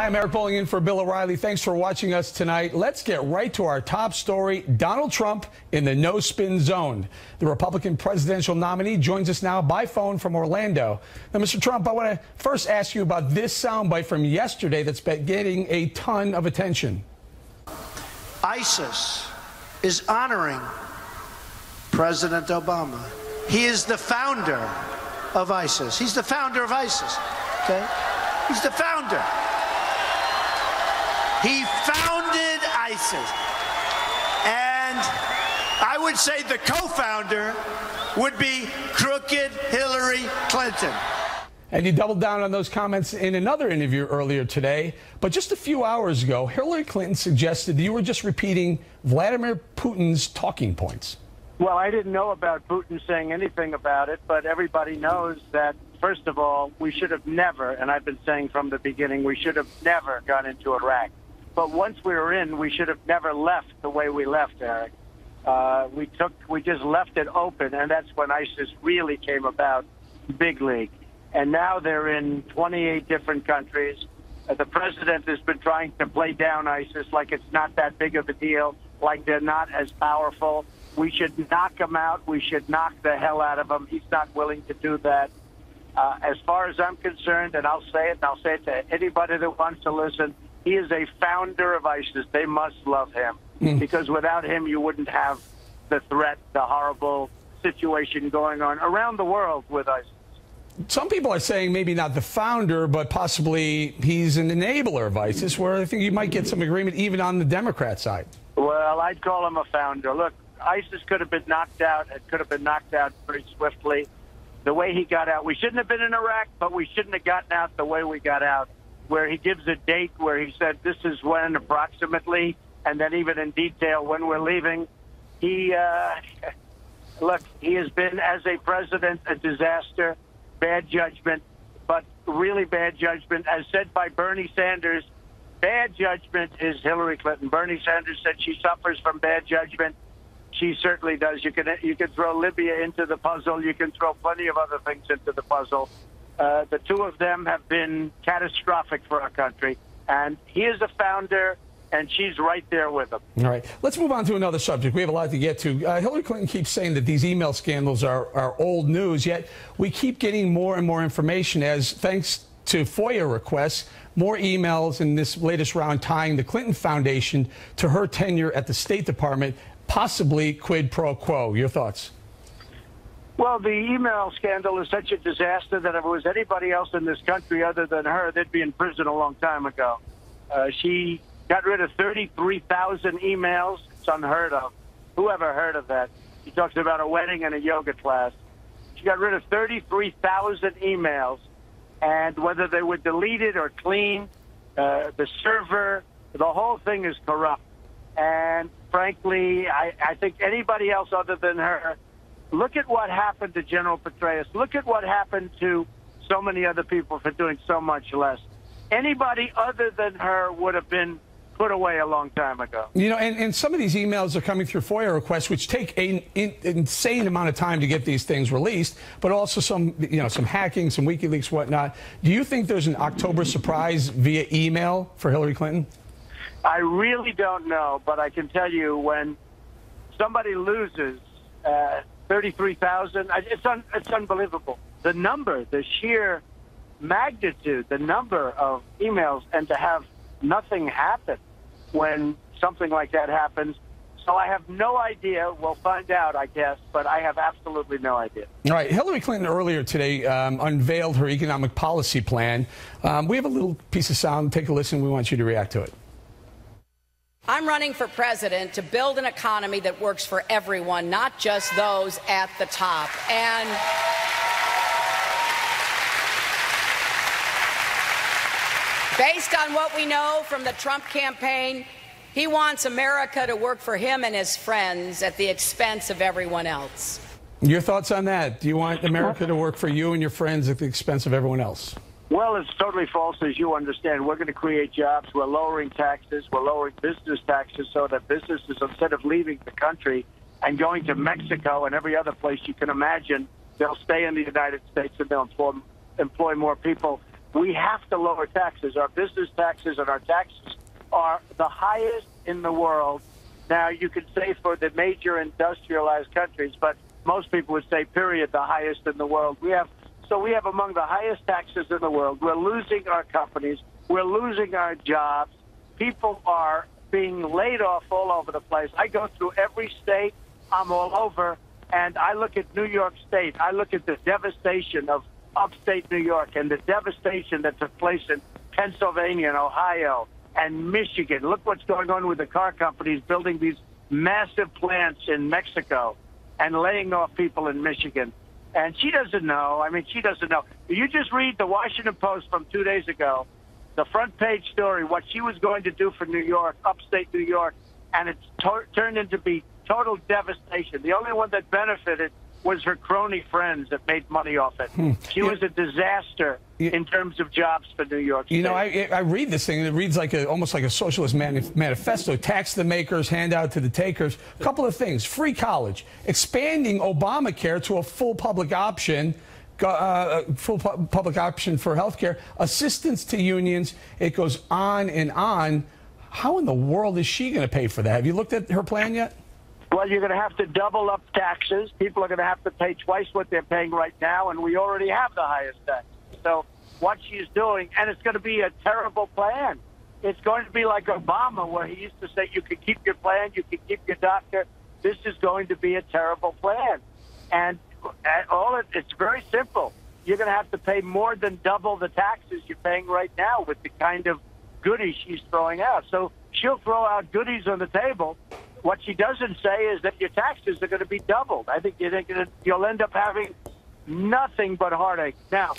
Hi, I'm Eric Bolling in for Bill O'Reilly. Thanks for watching us tonight. Let's get right to our top story. Donald Trump in the no-spin zone. The Republican presidential nominee joins us now by phone from Orlando. Now, Mr. Trump, I want to first ask you about this soundbite from yesterday that's been getting a ton of attention. ISIS is honoring President Obama. He is the founder of ISIS. He's the founder of ISIS, okay? He's the founder. He founded ISIS. And I would say the co-founder would be crooked Hillary Clinton. And you doubled down on those comments in another interview earlier today. But just a few hours ago, Hillary Clinton suggested you were just repeating Vladimir Putin's talking points. Well, I didn't know about Putin saying anything about it, but everybody knows that, first of all, we should have never, and I've been saying from the beginning, we should have never gone into Iraq. But once we were in, we should have never left the way we left, Eric. We just left it open, and that's when ISIS really came about, big league. And now they're in 28 different countries. The president has been trying to play down ISIS like it's not that big of a deal, like they're not as powerful. We should knock them out. We should knock the hell out of them. He's not willing to do that. As far as I'm concerned, and I'll say it, and I'll say it to anybody that wants to listen, he is a founder of ISIS. They must love him, because without him, you wouldn't have the threat, the horrible situation going on around the world with ISIS. Some people are saying maybe not the founder, but possibly he's an enabler of ISIS, where I think you might get some agreement even on the Democrat side. Well, I'd call him a founder. Look, ISIS could have been knocked out. It could have been knocked out very swiftly. The way he got out, we shouldn't have been in Iraq, but we shouldn't have gotten out the way we got out, where he gives a date where he said this is when approximately, and then even in detail when we're leaving. Look, he has been, as a president, a disaster, bad judgment, but really bad judgment. As said by Bernie Sanders, bad judgment is Hillary Clinton. Bernie Sanders said she suffers from bad judgment. She certainly does. You can throw Libya into the puzzle. You can throw plenty of other things into the puzzle. The two of them have been catastrophic for our country. And he is a founder, and she's right there with him. All right. Let's move on to another subject. We have a lot to get to. Hillary Clinton keeps saying that these email scandals are old news, yet we keep getting more and more information as, thanks to FOIA requests, more emails in this latest round tying the Clinton Foundation to her tenure at the State Department, possibly quid pro quo. Your thoughts? Well, the email scandal is such a disaster that if it was anybody else in this country other than her, they'd be in prison a long time ago. She got rid of 33,000 emails. It's unheard of. Who ever heard of that? She talks about a wedding and a yoga class. She got rid of 33,000 emails, and whether they were deleted or cleaned, the server, the whole thing is corrupt. And frankly, I think anybody else other than her, look at what happened to General Petraeus. Look at what happened to so many other people for doing so much less. Anybody other than her would have been put away a long time ago. You know, and some of these emails are coming through FOIA requests, which take an insane amount of time to get these things released, but also some hacking, some WikiLeaks, whatnot. Do you think there's an October surprise via email for Hillary Clinton? I really don't know, but I can tell you when somebody loses 33,000, it's unbelievable. The number, the sheer magnitude, the number of emails, and to have nothing happen when something like that happens. So I have no idea. We'll find out, I guess, but I have absolutely no idea. All right. Hillary Clinton earlier today unveiled her economic policy plan. We have a little piece of sound. Take a listen. We want you to react to it. I'm running for president to build an economy that works for everyone, not just those at the top. And based on what we know from the Trump campaign, he wants America to work for him and his friends at the expense of everyone else. Your thoughts on that? Do you want America to work for you and your friends at the expense of everyone else? Well, it's totally false, as you understand. We're going to create jobs. We're lowering taxes. We're lowering business taxes so that businesses, instead of leaving the country and going to Mexico and every other place you can imagine, they'll stay in the United States and they'll employ more people. We have to lower taxes. Our business taxes and our taxes are the highest in the world. Now, you could say for the major industrialized countries, but most people would say, period, the highest in the world. We have among the highest taxes in the world. We're losing our companies. We're losing our jobs. People are being laid off all over the place. I go through every state. I'm all over. And I look at New York State. I look at the devastation of upstate New York and the devastation that took place in Pennsylvania and Ohio and Michigan. Look what's going on with the car companies building these massive plants in Mexico and laying off people in Michigan. And she doesn't know. I mean, she doesn't know. You just read the Washington Post from 2 days ago, the front page story, what she was going to do for New York, upstate New York, and it's turned into be total devastation. The only one that benefited was her crony friends that made money off it. She was a disaster in terms of jobs for New York State. You know, I read this thing, and it reads like almost like a socialist manifesto. Tax the makers, hand out to the takers. A couple of things. Free college. Expanding Obamacare to a full public option. Public option for health care. Assistance to unions. It goes on and on. How in the world is she going to pay for that? Have you looked at her plan yet? Well, you're going to have to double up taxes. People are going to have to pay twice what they're paying right now, and we already have the highest tax. So what she's doing, and it's going to be a terrible plan. It's going to be like Obama, where he used to say you can keep your plan, you can keep your doctor. This is going to be a terrible plan. And it's very simple. You're going to have to pay more than double the taxes you're paying right now with the kind of goodies she's throwing out. So she'll throw out goodies on the table. What she doesn't say is that your taxes are going to be doubled. I think you'll end up having nothing but heartache. Now,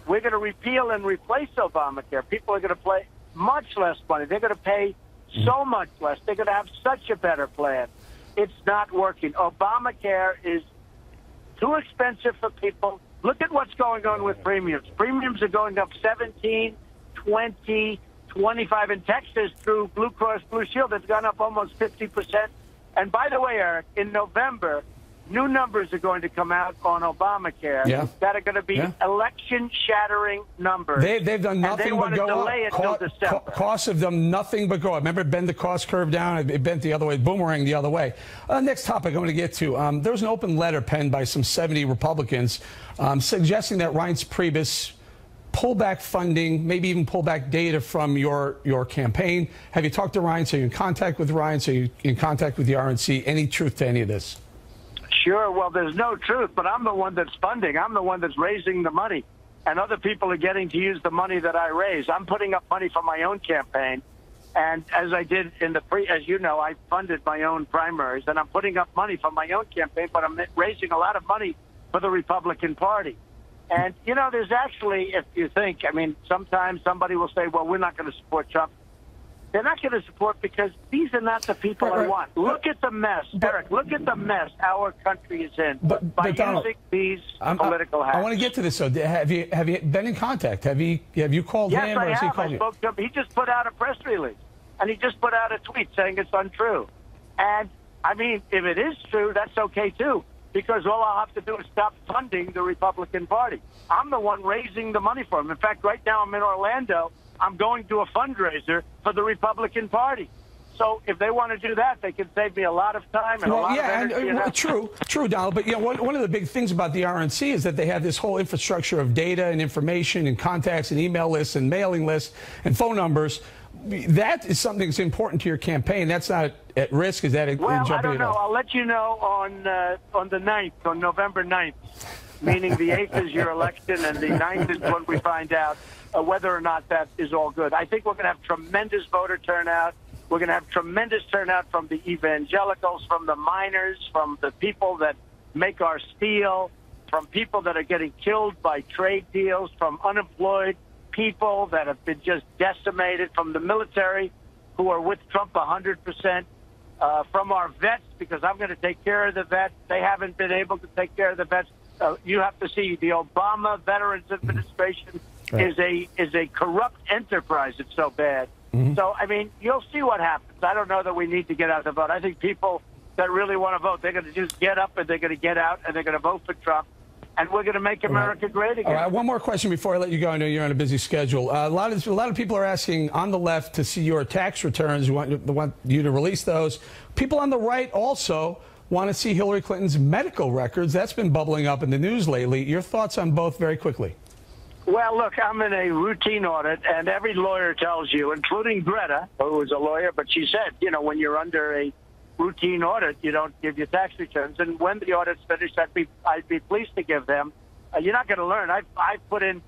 we're going to repeal and replace Obamacare. People are going to pay much less money. They're going to pay so much less. They're going to have such a better plan. It's not working. Obamacare is too expensive for people. Look at what's going on with premiums. Premiums are going up 17, 20, 25 in Texas through Blue Cross Blue Shield. It's gone up almost 50%. And by the way, Eric, in November, new numbers are going to come out on Obamacare that are going to be election-shattering numbers. They've done nothing but go up. Costs have done nothing but go up. Remember, it bent the cost curve down. It bent the other way, boomerang the other way. Next topic I'm going to get to. There was an open letter penned by some 70 Republicans suggesting that Reince Priebus pull back funding, maybe even pull back data from your campaign. Have you talked to Reince? Are you in contact with Reince? Are you in contact with the RNC? Any truth to any of this? Sure. Well, there's no truth, but I'm the one that's funding. I'm the one that's raising the money, and other people are getting to use the money that I raise. I'm putting up money for my own campaign, and as I did in as you know, I funded my own primaries, and I'm putting up money for my own campaign, but I'm raising a lot of money for the Republican Party. And, you know, there's actually, if you think, I mean, sometimes somebody will say, well, we're not going to support Trump. They're not going to support because these are not the people I want. Look at the mess, Eric. Look at the mess our country is in by using these political hacks. I want to get to this. So, have you been in contact? Have you called him? Yes, I have. I spoke to him. He just put out a press release, and he just put out a tweet saying it's untrue. And I mean, if it is true, that's okay too, because all I'll have to do is stop funding the Republican Party. I'm the one raising the money for him. In fact, right now I'm in Orlando. I'm going to a fundraiser for the Republican Party. So if they want to do that, they can save me a lot of time and a lot of energy. True, Donald. But one of the big things about the RNC is that they have this whole infrastructure of data and information and contacts and email lists and mailing lists and phone numbers. That is something that's important to your campaign. That's not at risk. Is that in jeopardy? I don't know. I'll let you know on the 9th, on November 9th, meaning the 8th is your election and the 9th is when we find out whether or not that is all good. I think we're going to have tremendous voter turnout. We're going to have tremendous turnout from the evangelicals, from the miners, from the people that make our steel, from people that are getting killed by trade deals, from unemployed people that have been just decimated, from the military who are with Trump 100%, from our vets, because I'm going to take care of the vets. They haven't been able to take care of the vets. You have to see the Obama Veterans Administration is a corrupt enterprise. It's so bad. So, I mean, you'll see what happens. I don't know that we need to get out the vote. I think people that really want to vote, they're going to just get up and they're going to get out and they're going to vote for Trump. and we're going to make America great again. All right, one more question before I let you go. I know you're on a busy schedule. A lot of people are asking on the left to see your tax returns. We want you to release those. People on the right also want to see Hillary Clinton's medical records. That's been bubbling up in the news lately. Your thoughts on both very quickly. Well, look, I'm in a routine audit, and every lawyer tells you, including Greta, who was a lawyer, but she said, you know, when you're under a routine audit, you don't give your tax returns. And when the audit's finished, I'd be pleased to give them. You're not going to learn. I've put in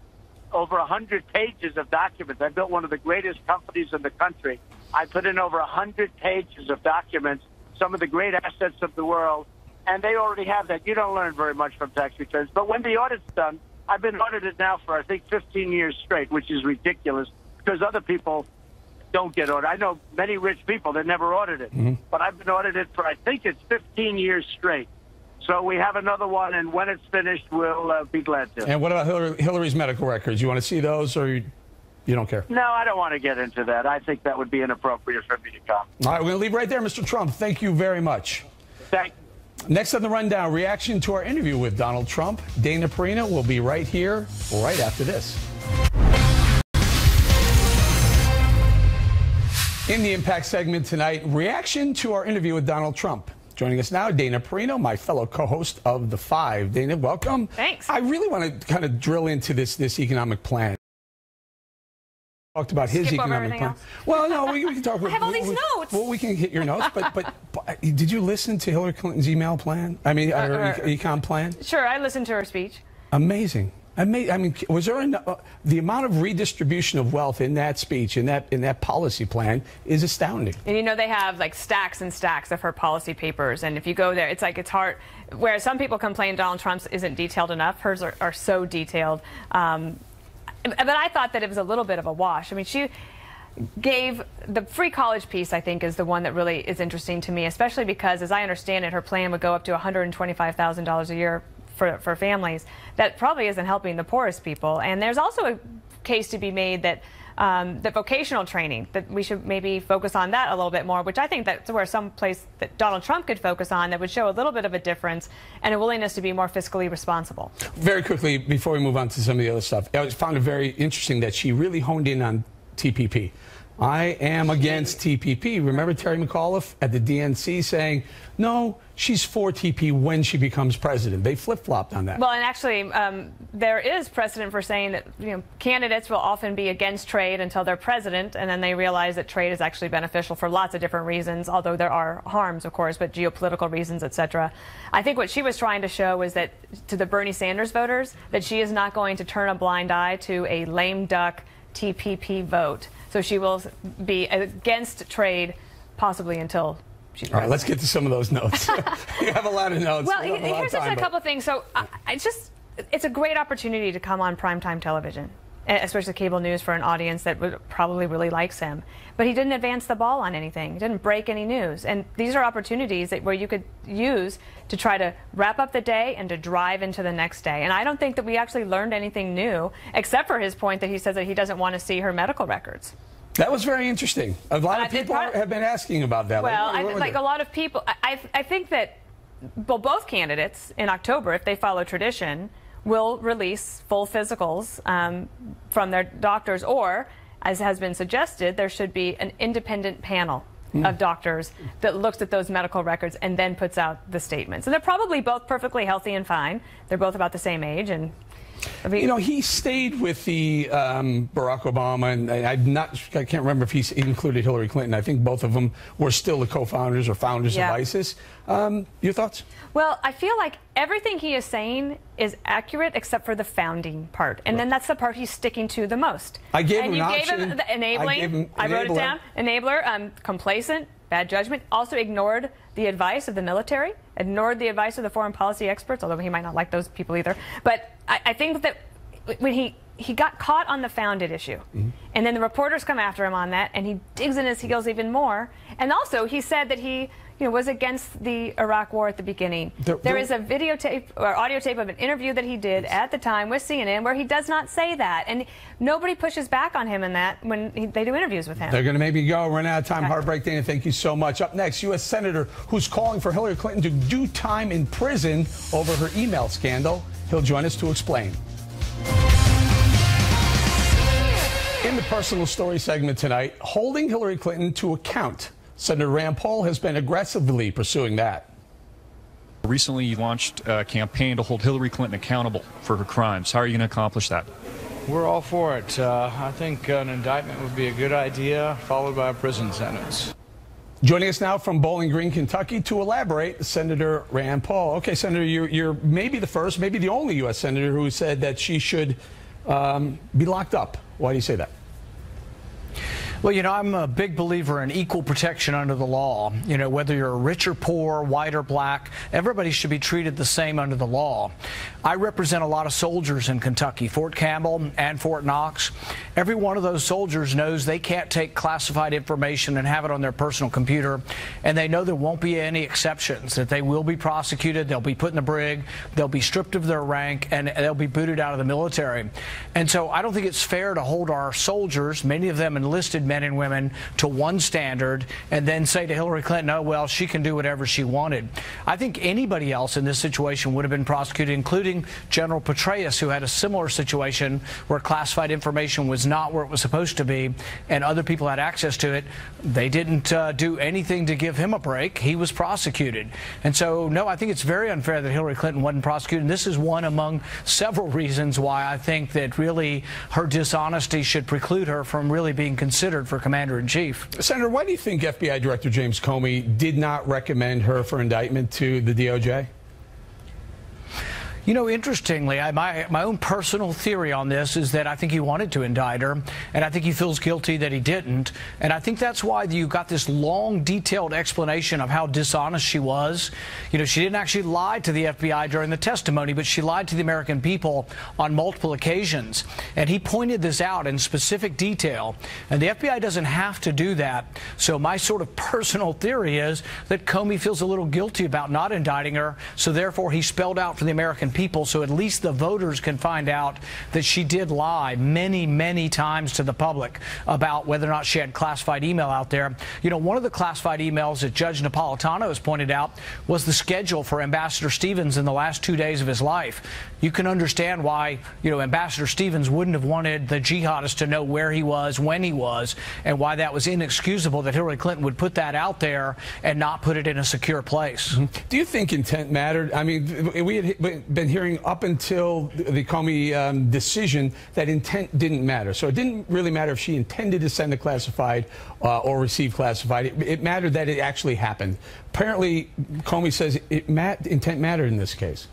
over 100 pages of documents. I built one of the greatest companies in the country. I put in over 100 pages of documents, some of the great assets of the world, and they already have that. You don't learn very much from tax returns. But when the audit's done, I've been audited now for, I think, 15 years straight, which is ridiculous because other people don't get audited. I know many rich people that never audited, but I've been audited for, I think it's 15 years straight. So we have another one, and when it's finished, we'll be glad to. And what about Hillary's medical records? You want to see those, or you don't care? No, I don't want to get into that. I think that would be inappropriate for me to come. All right, we're going to leave right there, Mr. Trump. Thank you very much. Thank you. Next on the rundown, reaction to our interview with Donald Trump. Dana Perino will be right here, right after this. In the Impact segment tonight, reaction to our interview with Donald Trump. Joining us now, Dana Perino, my fellow co-host of The Five. Dana, welcome. Thanks. I really want to kind of drill into this economic plan. Talked about his economic plan. Else? Well, no, we can talk. I have all these notes. Well, we can hit your notes, but did you listen to Hillary Clinton's email plan? I mean, her econ plan? Sure, I listened to her speech. Amazing. I mean, was there the amount of redistribution of wealth in that speech, in that policy plan, is astounding. And you know, they have like stacks and stacks of her policy papers, and if you go there, it's like it's hard. Where some people complain Donald Trump's isn't detailed enough, hers are so detailed. But I thought that it was a little bit of a wash. I mean, she gave the free college piece, I think, is the one that really is interesting to me, especially because, as I understand it, her plan would go up to $125,000 a year for families. That probably isn't helping the poorest people. And there's also a case to be made that the vocational training, that we should maybe focus on that a little bit more, which I think that's where some place that Donald Trump could focus on that would show a little bit of a difference and a willingness to be more fiscally responsible. Very quickly, before we move on to some of the other stuff, I found it very interesting that she really honed in on TPP. I am against TPP. Remember Terry McAuliffe at the DNC saying, no, she's for TPP when she becomes president. They flip-flopped on that. Well, and actually, there is precedent for saying that candidates will often be against trade until they're president, and then they realize that trade is actually beneficial for lots of different reasons, although there are harms, of course, but geopolitical reasons, etc. I think what she was trying to show was that to the Bernie Sanders voters, that she is not going to turn a blind eye to a lame duck TPP vote. So she will be against trade possibly until she's president. All right, let's get to some of those notes. You have a lot of notes. Well, here's just a couple of things. So it's a great opportunity to come on primetime television, especially cable news, for an audience that probably really likes him. But he didn't advance the ball on anything. He didn't break any news. And these are opportunities where you could use to try to wrap up the day and to drive into the next day. And I don't think that we actually learned anything new, except for his point that he says that he doesn't want to see her medical records. That was very interesting. A lot of people have been asking about that. Well, like a lot of people, I think that both candidates in October, if they follow tradition, will release full physicals from their doctors, or, as has been suggested, there should be an independent panel of doctors that looks at those medical records and then puts out the statements. And they're probably both perfectly healthy and fine. They're both about the same age. And I mean, he stayed with the Barack Obama, and I can't remember if he included Hillary Clinton. I think both of them were still the co-founders or founders of ISIS. Your thoughts? Well, I feel like everything he is saying is accurate except for the founding part. And then that's the part he's sticking to the most. I gave him an option. Gave him the enabling. I wrote it down. Enabler, complacent, bad judgment. Also ignored the advice of the military, ignored the advice of the foreign policy experts, although he might not like those people either. But I think that when he got caught on the founded issue, and then the reporters come after him on that, and he digs in his heels even more. And also, he said that he was against the Iraq war at the beginning. There is a videotape or audio tape of an interview that he did at the time with CNN where he does not say that. And nobody pushes back on him in that when they do interviews with him. They're going to maybe run out of time. Okay. Heartbreak, Dana, thank you so much. Up next, U.S. Senator who's calling for Hillary Clinton to do time in prison over her email scandal. He'll join us to explain. In the personal story segment tonight, holding Hillary Clinton to account. Senator Rand Paul has been aggressively pursuing that. Recently, you launched a campaign to hold Hillary Clinton accountable for her crimes. How are you going to accomplish that? We're all for it. I think an indictment would be a good idea, followed by a prison sentence. Joining us now from Bowling Green, Kentucky, to elaborate, Senator Rand Paul. Okay, Senator, you're maybe the first, maybe the only U.S. senator who said that she should be locked up. Why do you say that? Well, you know, I'm a big believer in equal protection under the law. You know, whether you're rich or poor, white or black, everybody should be treated the same under the law. I represent a lot of soldiers in Kentucky, Fort Campbell and Fort Knox. Every one of those soldiers knows they can't take classified information and have it on their personal computer, and they know there won't be any exceptions, that they will be prosecuted, they'll be put in the brig, they'll be stripped of their rank, and they'll be booted out of the military. And so I don't think it's fair to hold our soldiers, many of them enlisted men and women, to one standard and then say to Hillary Clinton, oh, well, she can do whatever she wanted. I think anybody else in this situation would have been prosecuted, including General Petraeus, who had a similar situation where classified information was not where it was supposed to be and other people had access to it. They didn't do anything to give him a break. He was prosecuted. And so, no, I think it's very unfair that Hillary Clinton wasn't prosecuted. And this is one among several reasons why I think that really her dishonesty should preclude her from really being considered for Commander-in-Chief. Senator, why do you think FBI Director James Comey did not recommend her for indictment to the DOJ? You know, interestingly, my own personal theory on this is that I think he wanted to indict her, and I think he feels guilty that he didn't. And I think that's why you got this long, detailed explanation of how dishonest she was. You know, she didn't actually lie to the FBI during the testimony, but she lied to the American people on multiple occasions. And he pointed this out in specific detail. And the FBI doesn't have to do that. So my sort of personal theory is that Comey feels a little guilty about not indicting her, so therefore he spelled out for the American people, so at least the voters can find out that she did lie many, many times to the public about whether or not she had classified email out there. You know, one of the classified emails that Judge Napolitano has pointed out was the schedule for Ambassador Stevens in the last 2 days of his life. You can understand why, you know, Ambassador Stevens wouldn't have wanted the jihadist to know where he was, when he was, and why that was inexcusable that Hillary Clinton would put that out there and not put it in a secure place. Do you think intent mattered? I mean, we had been hearing up until the Comey decision that intent didn't matter. So it didn't really matter if she intended to send a classified or receive classified. It mattered that it actually happened. Apparently, Comey says intent mattered in this case.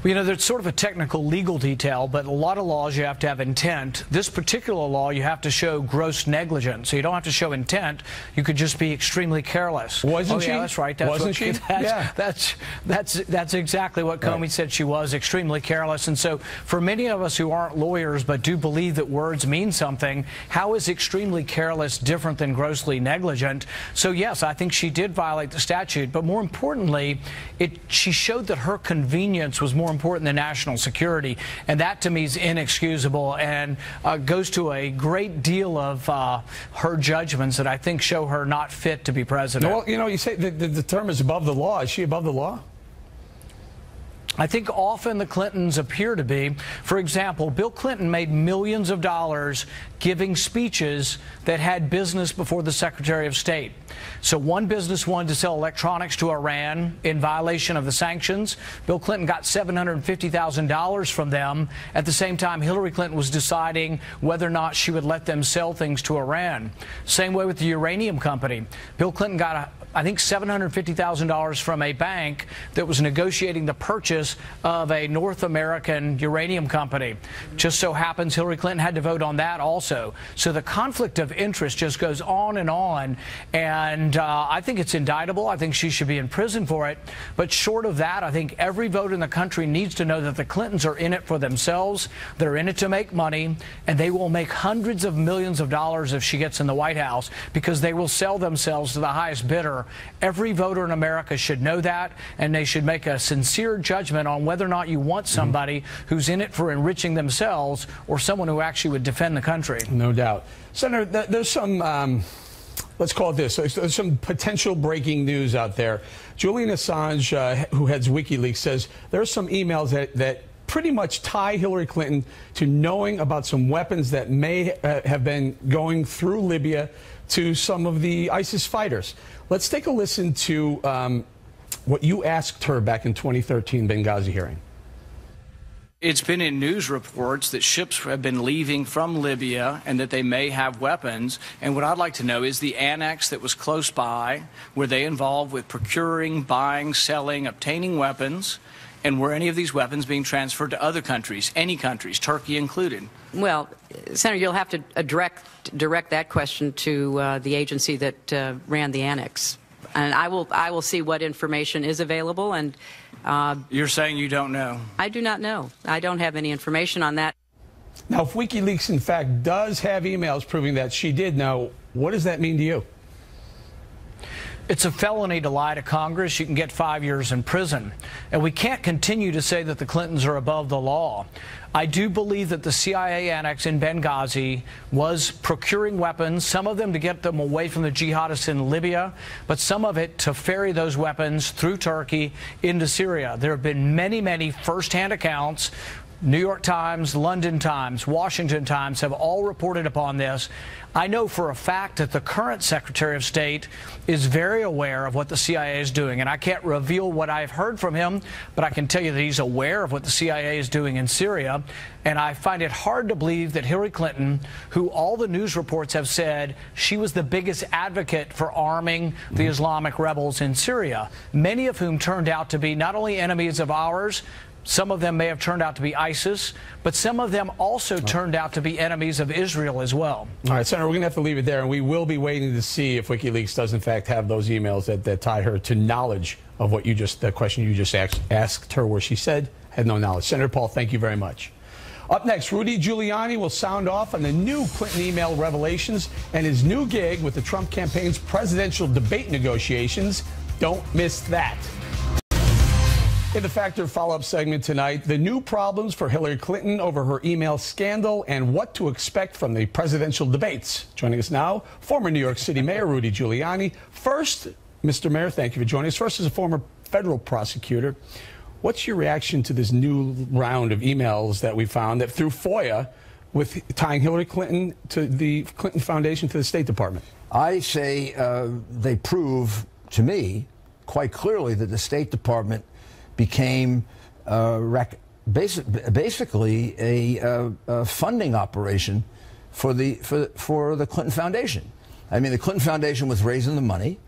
Well, you know, there's sort of a technical legal detail, but a lot of laws you have to have intent. This particular law, you have to show gross negligence. So you don't have to show intent. You could just be extremely careless. Wasn't she? Yeah, that's right. Wasn't she? That's exactly what Comey said she was, extremely careless. And so for many of us who aren't lawyers but do believe that words mean something, how is extremely careless different than grossly negligent? So yes, I think she did violate the statute, but more importantly, she showed that her convenience was more important than national security, and that to me is inexcusable and goes to a great deal of her judgments that I think show her not fit to be president. Well, you know, you say the term is above the law. Is she above the law? I think often the Clintons appear to be. For example, Bill Clinton made millions of dollars giving speeches that had business before the Secretary of State. So one business wanted to sell electronics to Iran in violation of the sanctions. Bill Clinton got $750,000 from them. At the same time, Hillary Clinton was deciding whether or not she would let them sell things to Iran. Same way with the uranium company. Bill Clinton got I think $750,000 from a bank that was negotiating the purchase of a North American uranium company. Just so happens Hillary Clinton had to vote on that also. So the conflict of interest just goes on, and I think it's indictable. I think she should be in prison for it. But short of that, I think every voter in the country needs to know that the Clintons are in it for themselves. They're in it to make money, and they will make hundreds of millions of dollars if she gets in the White House, because they will sell themselves to the highest bidder. Every voter in America should know that, and they should make a sincere judgment on whether or not you want somebody who's in it for enriching themselves or someone who actually would defend the country. No doubt. Senator, there's some let's call it this. There's some potential breaking news out there. Julian Assange, who heads WikiLeaks, says there are some emails that pretty much tie Hillary Clinton to knowing about some weapons that may have been going through Libya to some of the ISIS fighters. Let's take a listen to what you asked her back in 2013 Benghazi hearing. It's been in news reports that ships have been leaving from Libya and that they may have weapons. And what I'd like to know is the annex that was close by, were they involved with procuring, buying, selling, obtaining weapons? And were any of these weapons being transferred to other countries, any countries, Turkey included? Well, Senator, you'll have to direct that question to the agency that ran the annex. And I will see what information is available. And you're saying you don't know? I do not know. I don't have any information on that. Now, if WikiLeaks, in fact, does have emails proving that she did know, what does that mean to you? It's a felony to lie to Congress. You can get 5 years in prison. And we can't continue to say that the Clintons are above the law. I do believe that the CIA annex in Benghazi was procuring weapons, some of them to get them away from the jihadists in Libya, but some of it to ferry those weapons through Turkey into Syria. There have been many, many firsthand accounts. New York Times, London Times, Washington Times have all reported upon this. I know for a fact that the current Secretary of State is very aware of what the CIA is doing, and I can't reveal what I've heard from him, but I can tell you that he's aware of what the CIA is doing in Syria, and I find it hard to believe that Hillary Clinton, who all the news reports have said she was the biggest advocate for arming the Islamic rebels in Syria, many of whom turned out to be not only enemies of ours, some of them may have turned out to be ISIS, but some of them also turned out to be enemies of Israel as well. All right, Senator, we're going to have to leave it there, and we will be waiting to see if WikiLeaks does, in fact, have those emails that tie her to knowledge of what you just, the question you just asked her, where she said had no knowledge. Senator Paul, thank you very much. Up next, Rudy Giuliani will sound off on the new Clinton email revelations and his new gig with the Trump campaign's presidential debate negotiations. Don't miss that. In the Factor follow-up segment tonight, the new problems for Hillary Clinton over her email scandal and what to expect from the presidential debates. Joining us now, former New York City Mayor Rudy Giuliani. First, Mr. Mayor, thank you for joining us. First, as a former federal prosecutor, what's your reaction to this new round of emails that we found that through FOIA with tying Hillary Clinton to the Clinton Foundation to the State Department? I say they prove to me quite clearly that the State Department became basically a funding operation for the Clinton Foundation. I mean, the Clinton Foundation was raising the money,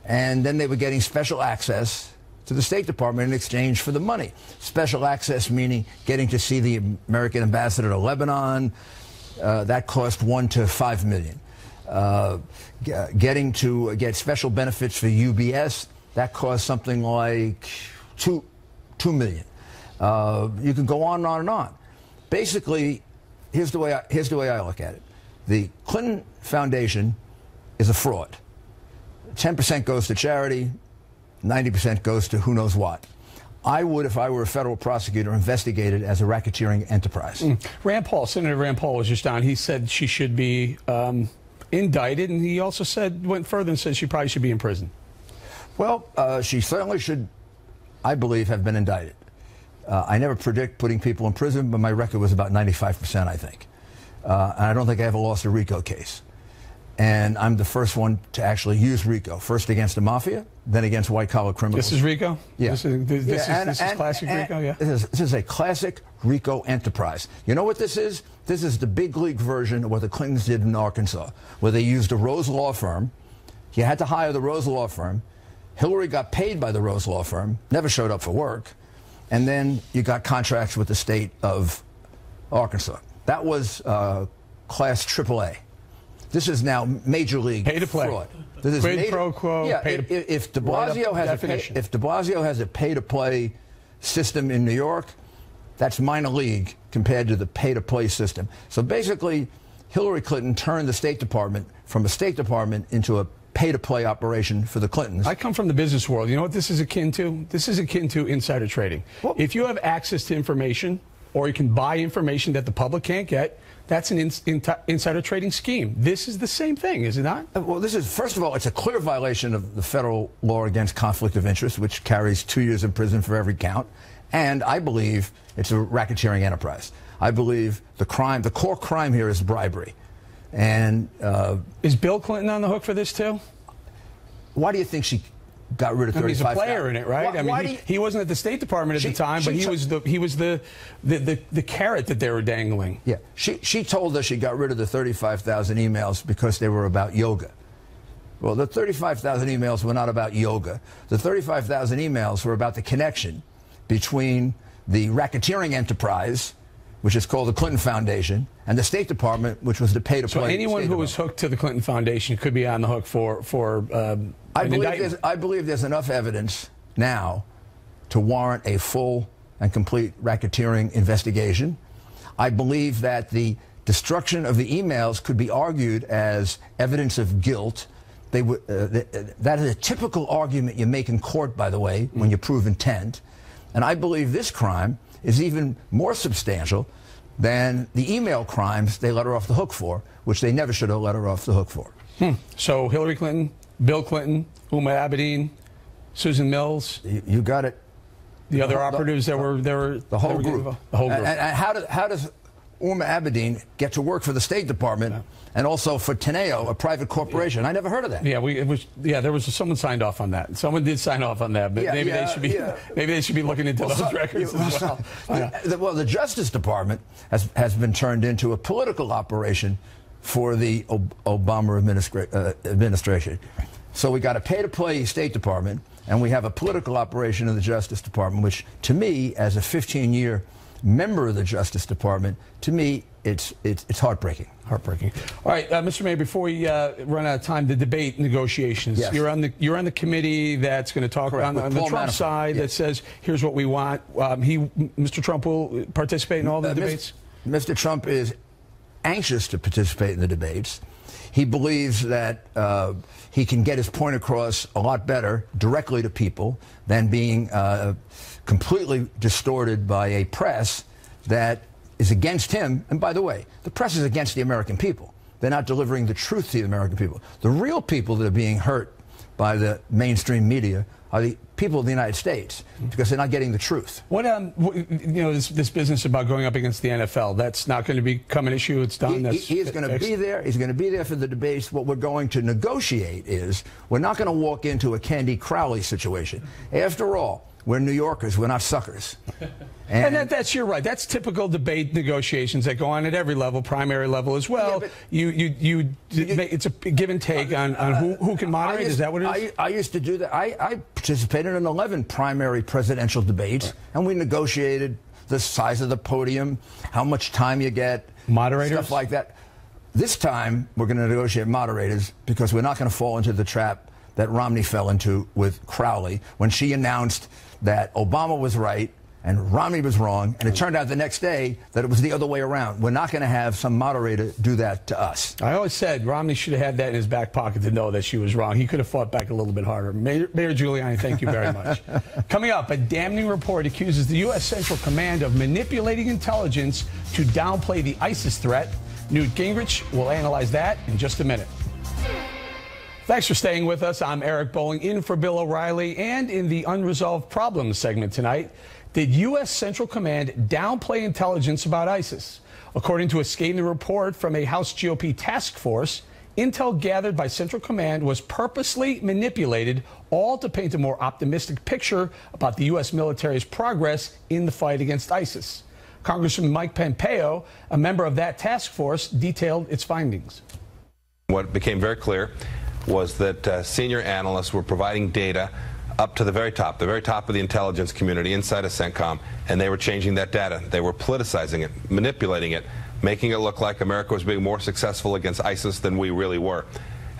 and then they were getting special access to the State Department in exchange for the money. Special access meaning getting to see the American ambassador to Lebanon. That cost $1 to $5 million. Getting to get special benefits for UBS. That cost something like $2 million. You can go on and on and on. Basically, here's the way I look at it. The Clinton Foundation is a fraud. 10% goes to charity, 90% goes to who knows what. I would, if I were a federal prosecutor, investigate it as a racketeering enterprise. Rand Paul, Senator Rand Paul was just on. He said she should be indicted, and he also went further and said she probably should be in prison. Well, she certainly should, I believe, have been indicted. I never predict putting people in prison, but my record was about 95%, I think. And I don't think I ever lost a RICO case. And I'm the first one to actually use RICO, first against the mafia, then against white-collar criminals. This is RICO? Yeah. This is classic RICO, yeah? This is a classic RICO enterprise. You know what this is? This is the big league version of what the Clintons did in Arkansas, where they used a Rose law firm. You had to hire the Rose law firm. Hillary got paid by the Rose law firm, never showed up for work, and then you got contracts with the state of Arkansas. That was class AAA. This is now major league pay to play. Fraud. This is quid pro quo. Yeah, if De Blasio has a pay to play system in New York, that's minor league compared to the pay to play system. So basically, Hillary Clinton turned the State Department from a State Department into a pay-to-play operation for the Clintons. I come from the business world. You know what this is akin to? This is akin to insider trading. Well, if you have access to information or you can buy information that the public can't get. That's an insider trading scheme. This is the same thing, is it not? Well, this is, first of all, it's a clear violation of the federal law against conflict of interest, which carries 2 years in prison for every count. And I believe it's a racketeering enterprise. I believe the core crime here is bribery. And is Bill Clinton on the hook for this too? Why do you think she got rid of 35,000? He's a player in it, right? He wasn't at the State Department at the time, but he was the carrot that they were dangling. Yeah, she told us she got rid of the 35,000 emails because they were about yoga. Well, the 35,000 emails were not about yoga. The 35,000 emails were about the connection between the racketeering enterprise, which is called the Clinton Foundation, and the State Department, which was the pay-to-play. So anyone who was hooked to the Clinton Foundation could be on the hook for I believe there's enough evidence now to warrant a full and complete racketeering investigation. I believe that the destruction of the emails could be argued as evidence of guilt. That is a typical argument you make in court, by the way, when you prove intent. And I believe this crime is even more substantial than the email crimes they let her off the hook for, which they never should have let her off the hook for. So Hillary Clinton, Bill Clinton, Uma Abedin, Susan Mills. You got it. The other operatives that were the whole group. The whole group. And how does Uma Abedin get to work for the State Department and also for Teneo, a private corporation? I never heard of that. Yeah, there was someone signed off on that. Someone did sign off on that, but maybe they should be looking into those records as well. Well, the Justice Department has been turned into a political operation for the Obama administration. So we got a pay-to-play State Department, and we have a political operation in the Justice Department, which, to me, as a 15-year member of the Justice Department, to me, it's heartbreaking. Heartbreaking. All right, Mr. Mayor, before we run out of time, the debate negotiations. Yes. You're on the committee that's going to talk on the Trump side that says, here's what we want. Mr. Trump will participate in all the debates? Mr. Trump is anxious to participate in the debates. He believes that he can get his point across a lot better directly to people than being completely distorted by a press that is against him. And by the way, the press is against the American people. They're not delivering the truth to the American people. The real people that are being hurt by the mainstream media are the people of the United States, because they're not getting the truth. What this business about going up against the NFL, that's not going to become an issue. It's done. He is going to be there. He's going to be there for the debates. What we're going to negotiate is we're not going to walk into a Candy Crowley situation. After all, we're New Yorkers. We're not suckers. And that's you're right. That's typical debate negotiations that go on at every level, primary level as well. Yeah, it's a give and take on who can moderate. Is that what it is? I used to do that. I participated in 11 primary presidential debates, and we negotiated the size of the podium, how much time you get, moderators, stuff like that. This time, we're going to negotiate moderators because we're not going to fall into the trap that Romney fell into with Crowley when she announced that Obama was right and Romney was wrong, and it turned out the next day that it was the other way around. We're not going to have some moderator do that to us. I always said Romney should have had that in his back pocket to know that she was wrong. He could have fought back a little bit harder. Mayor Giuliani, thank you very much. Coming up, a damning report accuses the U.S. Central Command of manipulating intelligence to downplay the ISIS threat. Newt Gingrich will analyze that in just a minute. Thanks for staying with us. I'm Eric Bowling in for Bill O'Reilly, and in the Unresolved Problems segment tonight, did U.S. Central Command downplay intelligence about ISIS? According to a scathing report from a House GOP task force, intel gathered by Central Command was purposely manipulated, all to paint a more optimistic picture about the U.S. military's progress in the fight against ISIS. Congressman Mike Pompeo, a member of that task force, detailed its findings. What became very clear was that senior analysts were providing data up to the very top of the intelligence community inside of CENTCOM, and they were changing that data. They were politicizing it, manipulating it, making it look like America was being more successful against ISIS than we really were.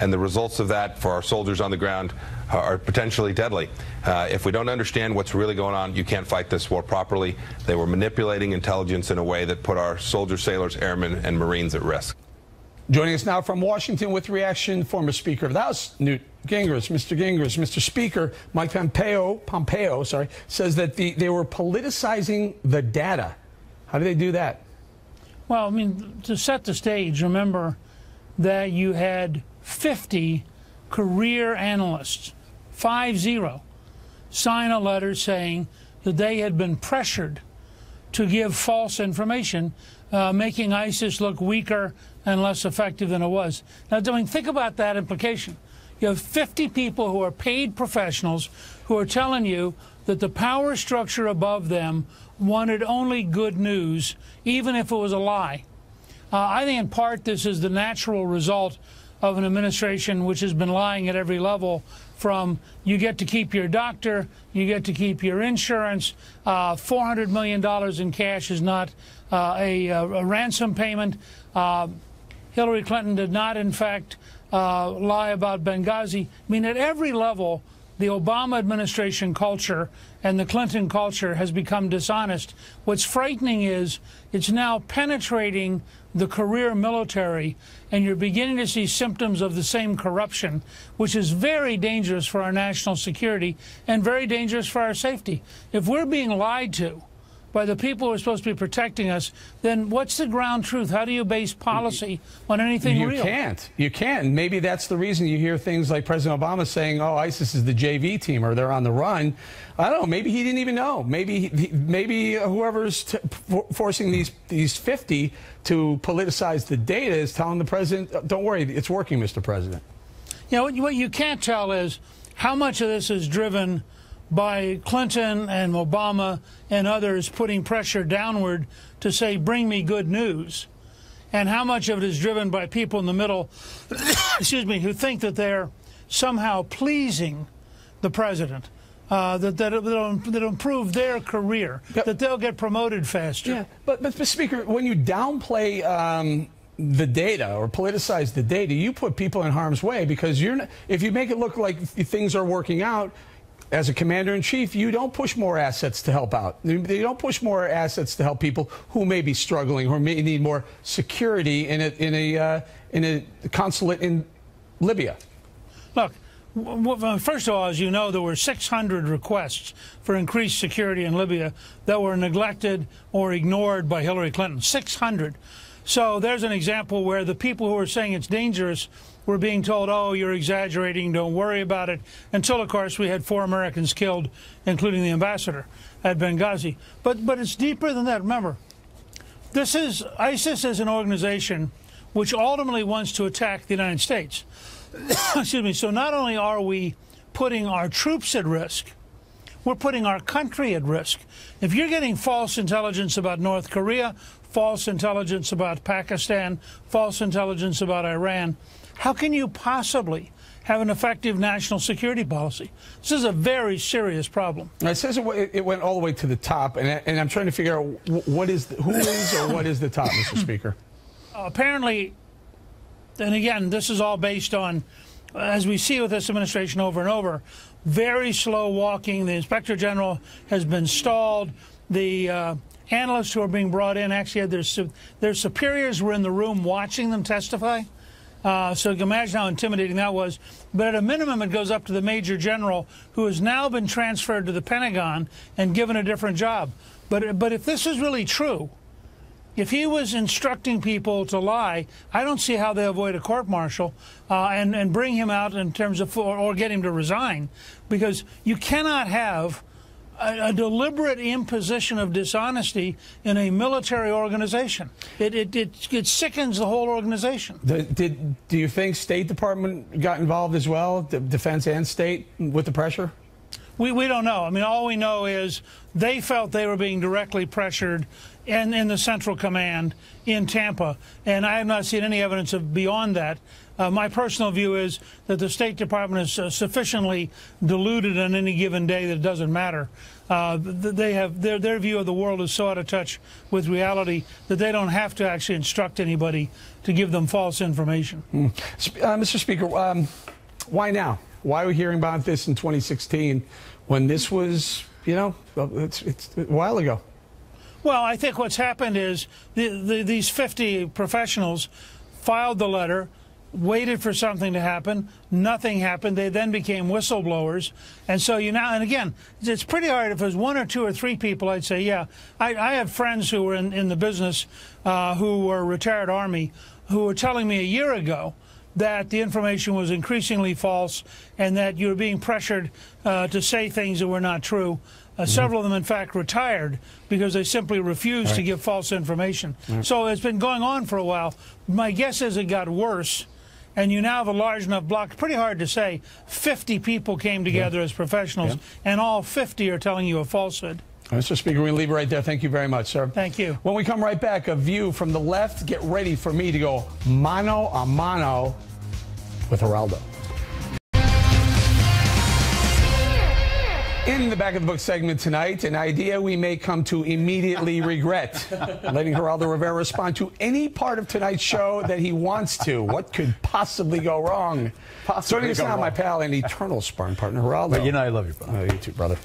And the results of that for our soldiers on the ground are potentially deadly. If we don't understand what's really going on, you can't fight this war properly. They were manipulating intelligence in a way that put our soldiers, sailors, airmen, and Marines at risk. Joining us now from Washington with reaction, former Speaker of the House, Newt Gingrich. Mr. Speaker, Mike Pompeo says that they were politicizing the data. How do they do that? Well, I mean, to set the stage, remember that you had 50 career analysts, 50, sign a letter saying that they had been pressured to give false information, making ISIS look weaker and less effective than it was. Now, I mean, think about that implication. You have 50 people who are paid professionals who are telling you that the power structure above them wanted only good news, even if it was a lie. I think in part this is the natural result of an administration which has been lying at every level, from you get to keep your doctor, you get to keep your insurance, $400 million in cash is not a ransom payment. Hillary Clinton did not, in fact, lie about Benghazi. I mean, at every level, the Obama administration culture and the Clinton culture has become dishonest. What's frightening is it's now penetrating the career military, and you're beginning to see symptoms of the same corruption, which is very dangerous for our national security and very dangerous for our safety. If we're being lied to by the people who are supposed to be protecting us, then what's the ground truth? How do you base policy on anything real? You can't. Maybe that's the reason you hear things like President Obama saying, oh, ISIS is the JV team, or they're on the run. I don't know. Maybe he didn't even know. Maybe whoever's forcing these 50 to politicize the data is telling the president, don't worry, it's working, Mr. President. You know, what you can't tell is how much of this is driven by Clinton and Obama and others putting pressure downward to say, bring me good news, and how much of it is driven by people in the middle, excuse me, who think that they're somehow pleasing the president, that'll improve their career, that they'll get promoted faster. Yeah, but Mr. Speaker, when you downplay the data or politicize the data, you put people in harm's way, because if you make it look like things are working out, as a commander-in-chief, you don't push more assets to help out. You don't push more assets to help people who may be struggling or may need more security in a consulate in Libya. Look, first of all, as you know, there were 600 requests for increased security in Libya that were neglected or ignored by Hillary Clinton. 600. So there's an example where the people who are saying it's dangerous were being told, oh, you're exaggerating, don't worry about it, until, of course, we had 4 Americans killed, including the ambassador at Benghazi. But it's deeper than that. Remember, ISIS is an organization which ultimately wants to attack the United States. Excuse me. So not only are we putting our troops at risk, we're putting our country at risk. If you're getting false intelligence about North Korea, false intelligence about Pakistan, false intelligence about Iran, how can you possibly have an effective national security policy? This is a very serious problem. It says it went all the way to the top, and I'm trying to figure out who is or what is the top, Mr. Speaker? Apparently, and again, this is all based on, as we see with this administration over and over, very slow walking. The Inspector General has been stalled. The analysts who are being brought in actually had their superiors were in the room watching them testify. So you can imagine how intimidating that was. But at a minimum, it goes up to the Major General, who has now been transferred to the Pentagon and given a different job. But if this is really true, if he was instructing people to lie, I don't see how they avoid a court-martial and bring him out in terms of, or get him to resign, because you cannot have a deliberate imposition of dishonesty in a military organization. It sickens the whole organization. Do you think State Department got involved as well, Defense and State, with the pressure? We don't know. I mean, all we know is they felt they were being directly pressured in the Central Command in Tampa, and I have not seen any evidence of beyond that. My personal view is that the State Department is sufficiently deluded on any given day that it doesn't matter. They have their view of the world is so out of touch with reality that they don't have to actually instruct anybody to give them false information. Mr. Speaker, why now? Why are we hearing about this in 2016 when this was, it's a while ago? Well, I think what's happened is these 50 professionals filed the letter. waited for something to happen. Nothing happened. They then became whistleblowers. And so you now, and again, it's pretty hard. If it was 1 or 2 or 3 people, I'd say, yeah. I have friends who were in the business who were retired Army who were telling me a year ago that the information was increasingly false and that you were being pressured to say things that were not true. Several of them, in fact, retired because they simply refused to give false information. So it's been going on for a while. My guess is it got worse, and you now have a large enough block. It's pretty hard to say 50 people came together as professionals, and all 50 are telling you a falsehood. Mr. Speaker, we're going to leave it right there. Thank you very much, sir. Thank you. When we come right back, a view from the left. Get ready for me to go mano a mano with Geraldo. In the Back of the Book segment tonight, an idea we may come to immediately regret. Letting Geraldo Rivera respond to any part of tonight's show that he wants to. What could possibly go wrong? Joining us now, my pal and eternal sparring partner, Geraldo. Well, you know I love you, brother. You too, brother.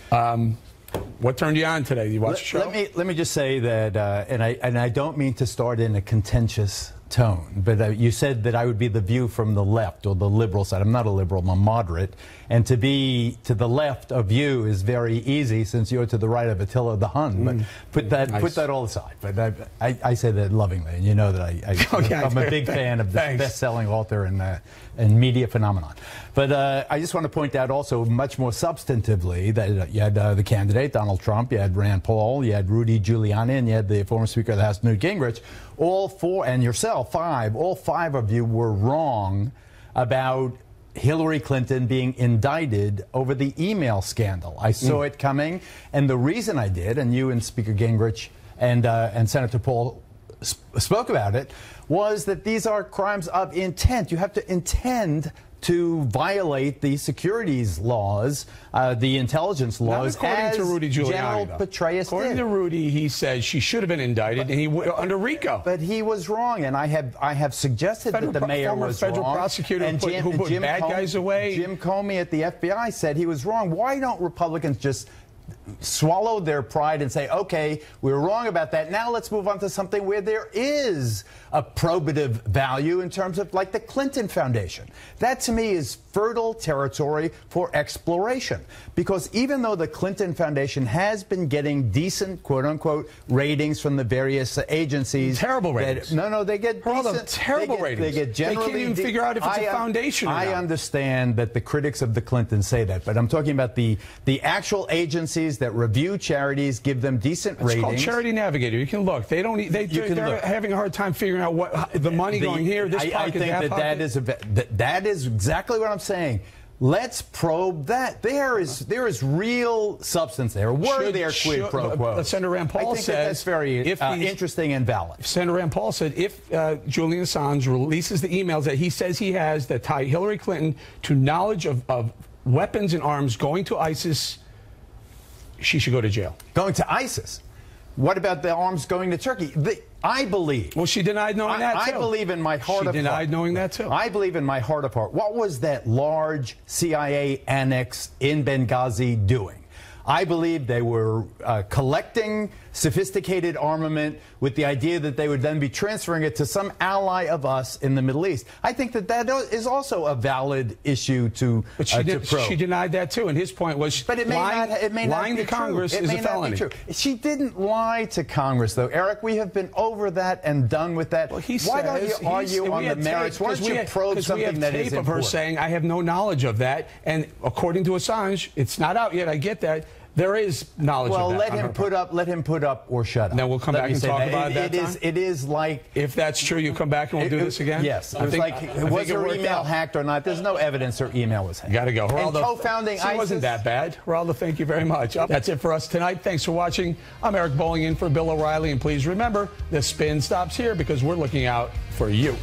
What turned you on today? Did you watch the show? Let me just say that, and I don't mean to start in a contentious tone, but you said that I would be the view from the left or the liberal side. I'm not a liberal, I'm a moderate. And to be to the left of you is very easy since you're to the right of Attila the Hun. But put that all aside. But I say that lovingly, and you know that I'm a big fan of this best-selling author and media phenomenon. But I just want to point out also much more substantively that you had the candidate, Donald Trump, you had Rand Paul, you had Rudy Giuliani, and you had the former Speaker of the House, Newt Gingrich. All 4, and yourself, 5, all 5 of you were wrong about Hillary Clinton being indicted over the email scandal. I saw it coming, and the reason I did, and you and Speaker Gingrich and Senator Paul spoke about it, was that these are crimes of intent. You have to intend to violate the securities laws, the intelligence laws, according to Rudy Giuliani, General Petraeus according did. to Rudy, he says she should have been indicted, and he under RICO. But he was wrong, and I have suggested that the mayor was wrong. Federal prosecutor and who put bad guys away. Jim Comey at the FBI said he was wrong. Why don't Republicans just swallow their pride and say, okay, we were wrong about that. Now let's move on to something where there is a probative value in terms of like the Clinton Foundation. That to me is fertile territory for exploration, because even though the Clinton Foundation has been getting decent, quote unquote, ratings from the various agencies. Terrible ratings. No, they get decent, terrible ratings. They get generally. They can't even figure out if it's a foundation or not. I understand that the critics of the Clintons say that, but I'm talking about the actual agencies that review charities, give them decent ratings. It's called Charity Navigator. You can look. They're having a hard time figuring out what the money going here, this pocket, I think that is exactly what I'm saying. Let's probe that. There is real substance there. Were there quid pro quo? Senator Rand Paul says that's very interesting and valid. Senator Rand Paul said if Julian Assange releases the emails that he says he has that tie Hillary Clinton to knowledge of weapons and arms going to ISIS, she should go to jail. Going to ISIS? What about the arms going to Turkey? I believe. Well, she denied knowing that, too. I believe in my heart of heart. She denied knowing that, too. I believe in my heart of heart. What was that large CIA annex in Benghazi doing? I believe they were collecting sophisticated armament with the idea that they would then be transferring it to some ally of us in the Middle East. I think that is also a valid issue to probe. She denied that, too, and his point was lying to Congress is a felony. She didn't lie to Congress, though. Eric, we have been over that and done with that. Well, why don't you argue on the merits? Why don't you probe something that is important? We have tape of her saying, I have no knowledge of that, and according to Assange, it's not out yet, I get that. There is knowledge of that. Well, let him put up or shut up. Then we'll come back and talk about it that time? It is like... If that's true, you come back and we'll do this again? Yes. Was her email hacked or not? There's no evidence her email was hacked. Got to go. Geraldo, and co-founding ISIS... It wasn't that bad. Geraldo, thank you very much. That's it for us tonight. Thanks for watching. I'm Eric Bowling in for Bill O'Reilly. And please remember, the spin stops here because we're looking out for you.